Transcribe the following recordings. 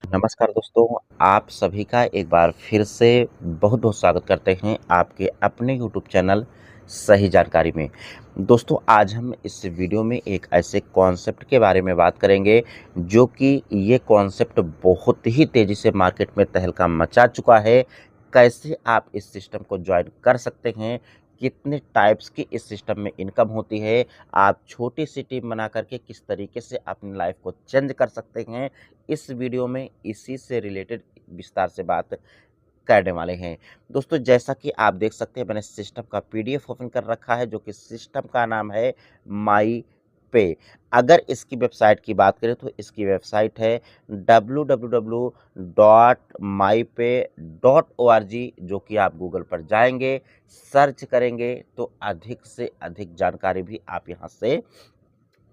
नमस्कार दोस्तों, आप सभी का एक बार फिर से बहुत-बहुत स्वागत करते हैं आपके अपने यूट्यूब चैनल सही जानकारी में। दोस्तों, आज हम इस वीडियो में एक ऐसे कॉन्सेप्ट के बारे में बात करेंगे, जो कि ये कॉन्सेप्ट बहुत ही तेज़ी से मार्केट में तहलका मचा चुका है। कैसे आप इस सिस्टम को जॉइन कर सकते हैं, कितने टाइप्स की इस सिस्टम में इनकम होती है, आप छोटी-सी टीम बना कर के किस तरीके से अपनी लाइफ़ को चेंज कर सकते हैं, इस वीडियो में इसी से रिलेटेड विस्तार से बात करने वाले हैं। दोस्तों, जैसा कि आप देख सकते हैं, मैंने सिस्टम का पीडीएफ ओपन कर रखा है, जो कि सिस्टम का नाम है माई पे। अगर इसकी वेबसाइट की बात करें तो इसकी वेबसाइट है www.mypay.org, जो कि आप गूगल पर जाएंगे, सर्च करेंगे तो अधिक से अधिक जानकारी भी आप यहाँ से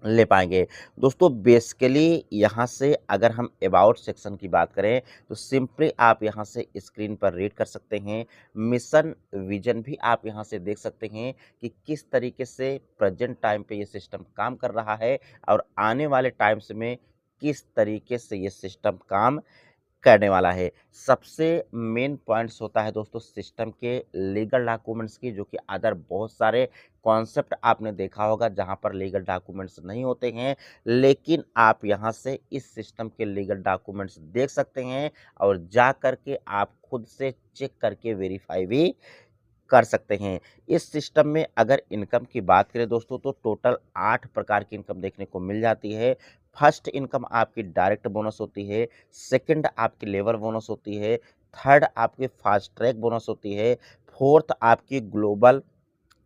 ले पाएँगे। दोस्तों, बेसिकली यहाँ से अगर हम अबाउट सेक्शन की बात करें, तो सिंपली आप यहाँ से स्क्रीन पर रीड कर सकते हैं। मिशन विज़न भी आप यहाँ से देख सकते हैं कि किस तरीके से प्रेज़ेंट टाइम पे ये सिस्टम काम कर रहा है और आने वाले टाइम्स में किस तरीके से ये सिस्टम काम करने वाला है। सबसे मेन पॉइंट्स होता है दोस्तों सिस्टम के लीगल डॉक्यूमेंट्स की, जो कि अदर बहुत सारे कॉन्सेप्ट आपने देखा होगा जहाँ पर लीगल डॉक्यूमेंट्स नहीं होते हैं, लेकिन आप यहाँ से इस सिस्टम के लीगल डॉक्यूमेंट्स देख सकते हैं और जा कर के आप खुद से चेक करके वेरीफाई भी कर सकते हैं। इस सिस्टम में अगर इनकम की बात करें दोस्तों, तो टोटल 8 प्रकार की इनकम देखने को मिल जाती है। फर्स्ट इनकम आपकी डायरेक्ट बोनस होती है, सेकंड आपकी लेबर बोनस होती है, थर्ड आपकी फास्ट ट्रैक बोनस होती है, फोर्थ आपकी ग्लोबल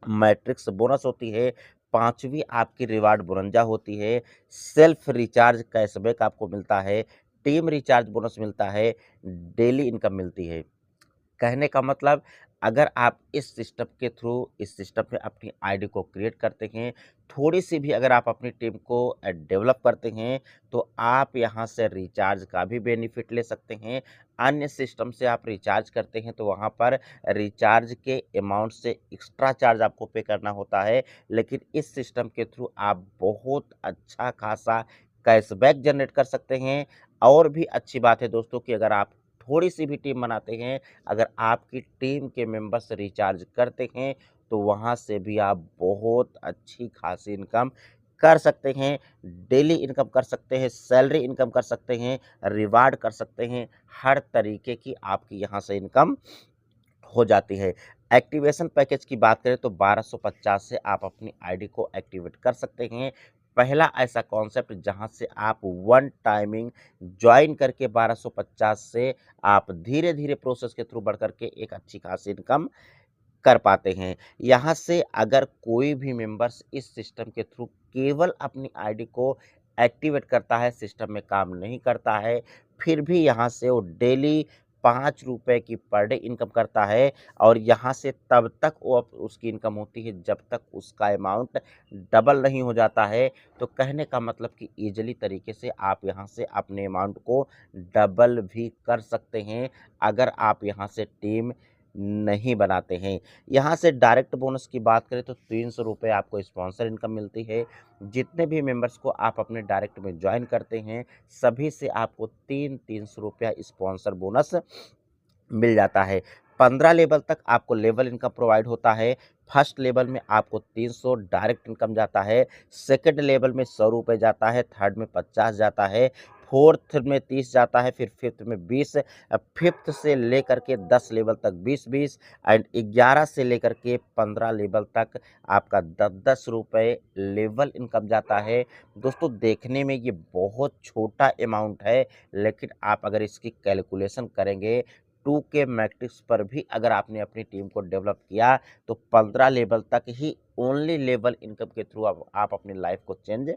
मैट्रिक्स बोनस होती है, पाँचवीं आपकी रिवार्ड बोनंजा होती है, सेल्फ रिचार्ज कैशबैक आपको मिलता है, टीम रिचार्ज बोनस मिलता है, डेली इनकम मिलती है। कहने का मतलब, अगर आप इस सिस्टम के थ्रू इस सिस्टम में अपनी आईडी को क्रिएट करते हैं, थोड़ी-सी भी अगर आप अपनी टीम को डेवलप करते हैं, तो आप यहाँ से रिचार्ज का भी बेनिफिट ले सकते हैं। अन्य सिस्टम से आप रिचार्ज करते हैं, तो वहाँ पर रिचार्ज के अमाउंट से एक्स्ट्रा चार्ज आपको पे करना होता है, लेकिन इस सिस्टम के थ्रू आप बहुत अच्छा खासा कैशबैक जनरेट कर सकते हैं। और भी अच्छी बात है दोस्तों कि अगर आप थोड़ी-सी भी टीम बनाते हैं, अगर आपकी टीम के मेंबर्स रिचार्ज करते हैं, तो वहाँ से भी आप बहुत अच्छी खासी इनकम कर सकते हैं। डेली इनकम कर सकते हैं, सैलरी इनकम कर सकते हैं, रिवार्ड कर सकते हैं, हर तरीके की आपकी यहाँ से इनकम हो जाती है। एक्टिवेशन पैकेज की बात करें तो 1250 से आप अपनी आईडी को एक्टिवेट कर सकते हैं। पहला ऐसा कॉन्सेप्ट जहां से आप वन टाइमिंग जॉइन करके 1250 से आप धीरे-धीरे प्रोसेस के थ्रू बढ़ कर के एक अच्छी खासी इनकम कर पाते हैं। यहाँ से अगर कोई भी मेंबर्स इस सिस्टम के थ्रू केवल अपनी आईडी को एक्टिवेट करता है, सिस्टम में काम नहीं करता है, फिर भी यहाँ से वो डेली ₹5 की पर डे इनकम करता है और यहाँ से तब तक वो उसकी इनकम होती है जब तक उसका अमाउंट डबल नहीं हो जाता है। तो कहने का मतलब कि ईज़िली तरीके से आप यहाँ से अपने अमाउंट को डबल भी कर सकते हैं, अगर आप यहाँ से टीम नहीं बनाते हैं। यहाँ से डायरेक्ट बोनस की बात करें तो ₹300 आपको स्पॉन्सर इनकम मिलती है। जितने भी मेंबर्स को आप अपने डायरेक्ट में जॉइन करते हैं, सभी से आपको 300-300 स्पॉन्सर बोनस मिल जाता है। 15 लेवल तक आपको लेवल इनकम प्रोवाइड होता है। फर्स्ट लेवल में आपको 300 डायरेक्ट इनकम जाता है, सेकंड लेवल में ₹100 जाता है, थर्ड में 50 जाता है, फोर्थ में 30 जाता है, फिर फिफ्थ में 20, फिफ्थ से लेकर के 10 लेवल तक 20-20 एंड 11 से लेकर के 15 लेवल तक आपका 10-10 रुपए लेवल इनकम जाता है। दोस्तों, देखने में ये बहुत छोटा अमाउंट है, लेकिन आप अगर इसकी कैलकुलेशन करेंगे 2K मैट्रिक्स पर भी अगर आपने अपनी टीम को डेवलप किया, तो 15 लेवल तक ही ओनली लेवल इनकम के थ्रू आप अपनी लाइफ को चेंज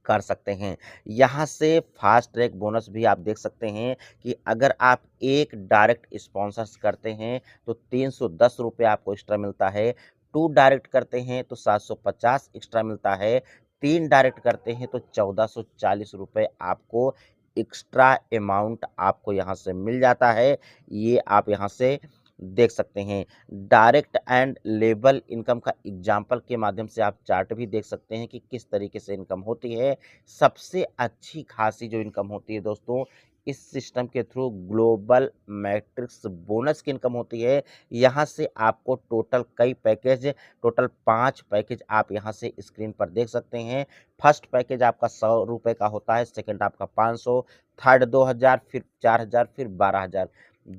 कर सकते हैं। यहाँ से फास्ट ट्रैक बोनस भी आप देख सकते हैं कि अगर आप एक डायरेक्ट स्पॉन्सर्स करते हैं, तो ₹310 आपको एक्स्ट्रा मिलता है, 2 डायरेक्ट करते हैं तो 750 एक्स्ट्रा मिलता है, 3 डायरेक्ट करते हैं तो ₹1440 आपको एक्स्ट्रा अमाउंट आपको यहाँ से मिल जाता है। ये आप यहाँ से देख सकते हैं। डायरेक्ट एंड लेवल इनकम का एग्जाम्पल के माध्यम से आप चार्ट भी देख सकते हैं कि किस तरीके से इनकम होती है। सबसे अच्छी खासी जो इनकम होती है दोस्तों, इस सिस्टम के थ्रू ग्लोबल मैट्रिक्स बोनस की इनकम होती है। यहाँ से आपको टोटल कई पैकेज, टोटल 5 पैकेज आप यहाँ से स्क्रीन पर देख सकते हैं। फर्स्ट पैकेज आपका 100 रुपये का होता है, सेकंड आपका 500, थर्ड 2000, फिर 4000, फिर 12000।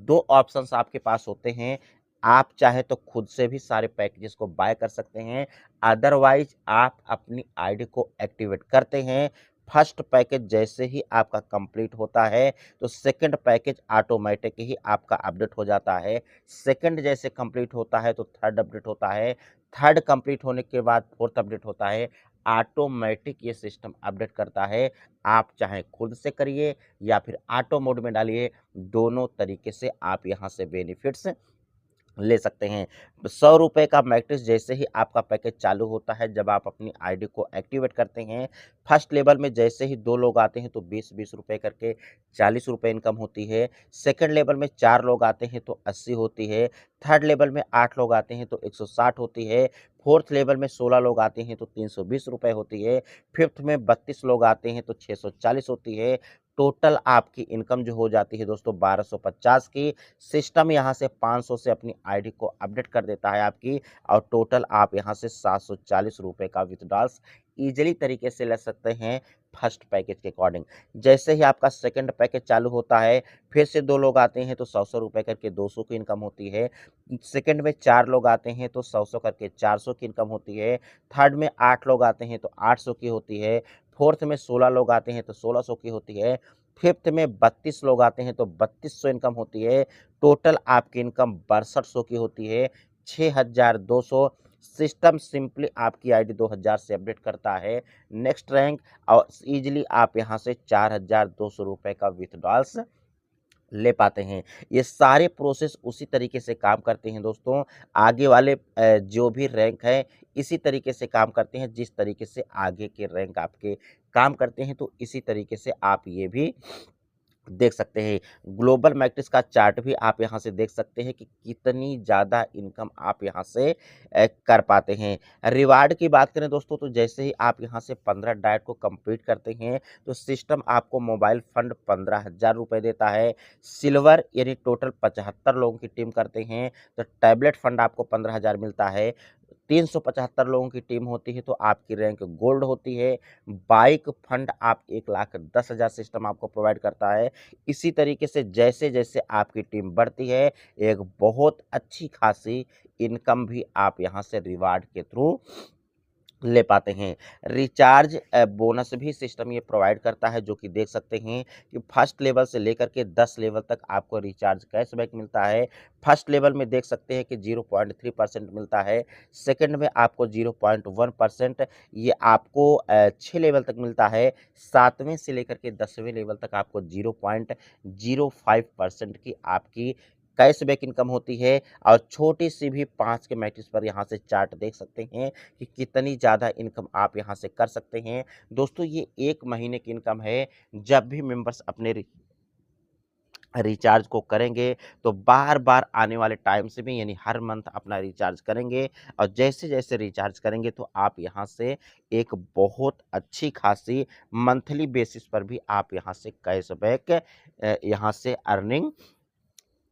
2 ऑप्शंस आपके पास होते हैं। आप चाहे तो खुद से भी सारे पैकेजेस को बाय कर सकते हैं, अदरवाइज आप अपनी आईडी को एक्टिवेट करते हैं। फर्स्ट पैकेज जैसे ही आपका कंप्लीट होता है तो सेकंड पैकेज ऑटोमेटिक ही आपका अपडेट हो जाता है। सेकंड जैसे कंप्लीट होता है तो थर्ड अपडेट होता है, थर्ड कंप्लीट होने के बाद फोर्थ अपडेट होता है। ऑटोमेटिक ये सिस्टम अपडेट करता है। आप चाहे खुद से करिए या फिर ऑटो मोड में डालिए, दोनों तरीके से आप यहाँ से बेनिफिट्स ले सकते हैं। 100 रुपये का मैट्रिक्स जैसे ही आपका पैकेज चालू होता है, जब आप अपनी आईडी को एक्टिवेट करते हैं, फर्स्ट लेवल में जैसे ही 2 लोग आते हैं तो 20-20 रुपये करके 40 रुपये इनकम होती है। सेकंड लेवल में 4 लोग आते हैं तो 80 होती है। थर्ड लेवल में 8 लोग आते हैं तो 160 होती है। फोर्थ लेवल में 16 लोग आते हैं तो 320 रुपये होती है। फिफ्थ में 32 लोग आते हैं तो 640 होती है। टोटल आपकी इनकम जो हो जाती है दोस्तों 1250 की। सिस्टम यहाँ से 500 से अपनी आईडी को अपडेट कर देता है आपकी, और टोटल आप यहाँ से 740 रुपये का विथड्रॉल्स ईजिली तरीके से ले सकते हैं फर्स्ट पैकेज के अकॉर्डिंग। जैसे ही आपका सेकंड पैकेज चालू होता है, फिर से 2 लोग आते हैं तो 100-100 रुपये करके 200 की इनकम होती है। सेकंड में 4 लोग आते हैं तो 100-100 करके 400 की इनकम होती है। थर्ड में 8 लोग आते हैं तो 800 की होती है। फोर्थ में 16 लोग आते हैं तो 1600 की होती है। फिफ्थ में 32 लोग आते हैं तो 3200 इनकम होती है। टोटल आपकी इनकम 6200 की होती है, 6200। सिस्टम सिंपली आपकी आईडी 2000 से अपडेट करता है नेक्स्ट रैंक, और ईजिली आप यहाँ से 4200 रुपये का विथड्रॉल्स ले पाते हैं। ये सारे प्रोसेस उसी तरीके से काम करते हैं दोस्तों। आगे वाले जो भी रैंक है इसी तरीके से काम करते हैं, जिस तरीके से आगे के रैंक आपके काम करते हैं, तो इसी तरीके से आप ये भी देख सकते हैं। ग्लोबल मैट्रिक्स का चार्ट भी आप यहाँ से देख सकते हैं कि कितनी ज़्यादा इनकम आप यहाँ से कर पाते हैं। रिवार्ड की बात करें दोस्तों, तो जैसे ही आप यहाँ से 15 डाइट को कंप्लीट करते हैं तो सिस्टम आपको मोबाइल फंड 15,000 रुपये देता है। सिल्वर यानी टोटल 75 लोगों की टीम करते हैं तो टैबलेट फंड आपको 15,000 मिलता है। 375 लोगों की टीम होती है तो आपकी रैंक गोल्ड होती है। बाइक फंड आप 1,10,000 सिस्टम आपको प्रोवाइड करता है। इसी तरीके से जैसे जैसे आपकी टीम बढ़ती है, एक बहुत अच्छी खासी इनकम भी आप यहाँ से रिवार्ड के थ्रू ले पाते हैं। रिचार्ज बोनस भी सिस्टम ये प्रोवाइड करता है, जो कि देख सकते हैं कि फर्स्ट लेवल से लेकर के 10 लेवल तक आपको रिचार्ज कैशबैक मिलता है। फर्स्ट लेवल में देख सकते हैं कि 0.3% मिलता है। सेकंड में आपको 0.1%, ये आपको 6 लेवल तक मिलता है। 7वें से लेकर के 10वें लेवल तक आपको 0.05% की आपकी कैशबैक इनकम होती है। और छोटी सी भी 5 के मैट्रिक्स पर यहाँ से चार्ट देख सकते हैं कि कितनी ज़्यादा इनकम आप यहाँ से कर सकते हैं। दोस्तों ये 1 महीने की इनकम है। जब भी मेंबर्स अपने रिचार्ज को करेंगे तो बार-बार आने वाले टाइम से भी, यानी हर मंथ अपना रिचार्ज करेंगे, और जैसे-जैसे रिचार्ज करेंगे तो आप यहाँ से एक बहुत अच्छी खासी मंथली बेसिस पर भी आप यहाँ से कैशबैक यहाँ से अर्निंग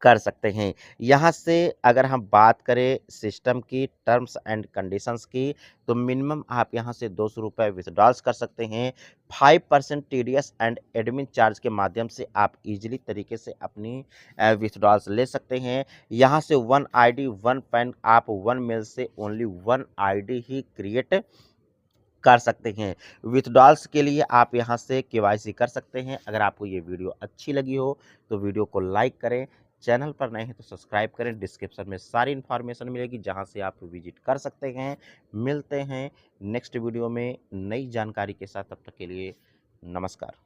कर सकते हैं। यहाँ से अगर हम बात करें सिस्टम की टर्म्स एंड कंडीशंस की, तो मिनिमम आप यहाँ से 200 रुपये विथड्रॉल्स कर सकते हैं। 5% टीडीएस एंड एडमिन चार्ज के माध्यम से आप इजीली तरीके से अपनी विथड्रॉल्स ले सकते हैं। यहाँ से 1 आईडी 1 पैन, आप 1 मेल से ओनली 1 आईडी ही क्रिएट कर सकते हैं। विथड्रॉल्स के लिए आप यहाँ से केवाईसी कर सकते हैं। अगर आपको ये वीडियो अच्छी लगी हो तो वीडियो को लाइक करें, चैनल पर नए हैं तो सब्सक्राइब करें। डिस्क्रिप्शन में सारी इन्फॉर्मेशन मिलेगी जहाँ से आप विजिट कर सकते हैं। मिलते हैं नेक्स्ट वीडियो में नई जानकारी के साथ, तब तक के लिए नमस्कार।